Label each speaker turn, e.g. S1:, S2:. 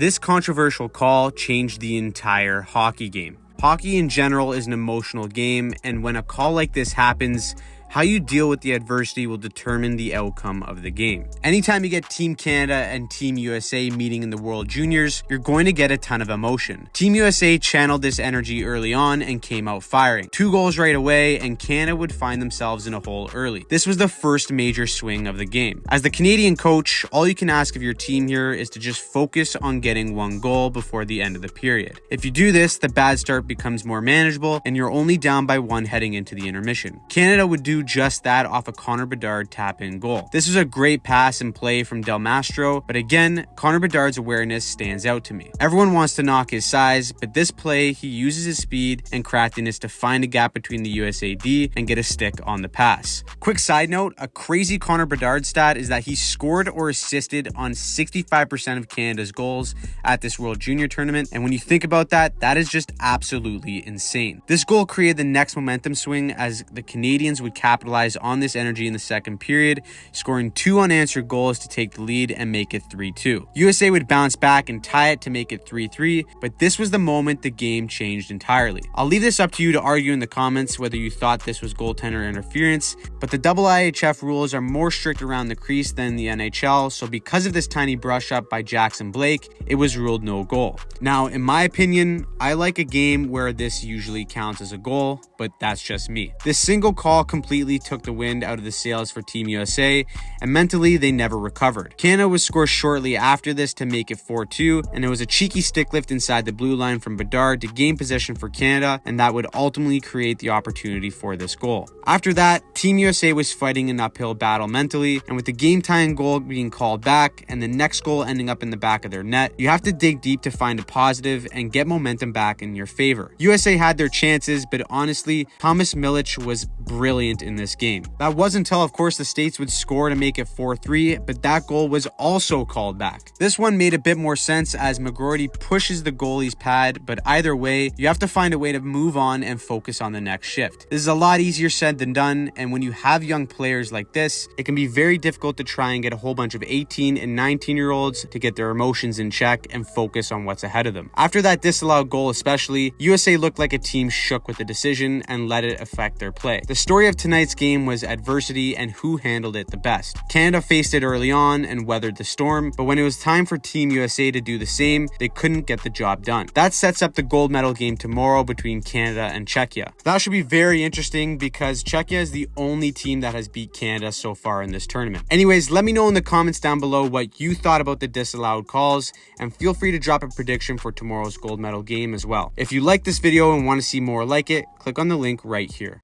S1: This controversial call changed the entire hockey game. Hockey in general is an emotional game, and when a call like this happens, how you deal with the adversity will determine the outcome of the game. Anytime you get Team Canada and Team USA meeting in the World Juniors, you're going to get a ton of emotion. Team USA channeled this energy early on and came out firing. 2 goals right away, and Canada would find themselves in a hole early. This was the first major swing of the game. As the Canadian coach, all you can ask of your team here is to just focus on getting 1 goal before the end of the period. If you do this, the bad start becomes more manageable, and you're only down by 1 heading into the intermission. Canada would do just that off a Connor Bedard tap-in goal. This was a great pass and play from Del Mastro, but again, Connor Bedard's awareness stands out to me. Everyone wants to knock his size, but this play, he uses his speed and craftiness to find a gap between the USA D and get a stick on the pass. Quick side note, a crazy Connor Bedard stat is that he scored or assisted on 65% of Canada's goals at this World Junior Tournament, and when you think about that, that is just absolutely insane. This goal created the next momentum swing as the Canadians would capitalize on this energy in the second period, scoring 2 unanswered goals to take the lead and make it 3-2. USA would bounce back and tie it to make it 3-3, but this was the moment the game changed entirely. I'll leave this up to you to argue in the comments whether you thought this was goaltender interference, but the IIHF rules are more strict around the crease than the NHL, so because of this tiny brush up by Jackson Blake, it was ruled no goal. Now, in my opinion, I like a game where this usually counts as a goal, but that's just me. This single call completely took the wind out of the sails for Team USA, and mentally they never recovered. Canada would score shortly after this to make it 4-2, and it was a cheeky stick lift inside the blue line from Bedard to gain possession for Canada, and that would ultimately create the opportunity for this goal. After that, Team USA was fighting an uphill battle mentally, and with the game-tying goal being called back and the next goal ending up in the back of their net, you have to dig deep to find a positive and get momentum back in your favor. USA had their chances, but honestly, Thomas Milic was brilliant in this game. That wasn't until, of course, the States would score to make it 4-3, but that goal was also called back. This one made a bit more sense as McGroarty pushes the goalie's pad, but either way, you have to find a way to move on and focus on the next shift. This is a lot easier said than done, and when you have young players like this, it can be very difficult to try and get a whole bunch of 18 and 19-year-olds to get their emotions in check and focus on what's ahead of them. After that disallowed goal especially, USA looked like a team shook with the decision and let it affect their play. The story of tonight's game was adversity and who handled it the best. Canada faced it early on and weathered the storm, but when it was time for Team USA to do the same, they couldn't get the job done. That sets up the gold medal game tomorrow between Canada and Czechia. That should be very interesting because Czechia is the only team that has beat Canada so far in this tournament. Anyways, let me know in the comments down below what you thought about the disallowed calls, and feel free to drop a prediction for tomorrow's gold medal game as well. If you like this video and want to see more like it, click on the link right here.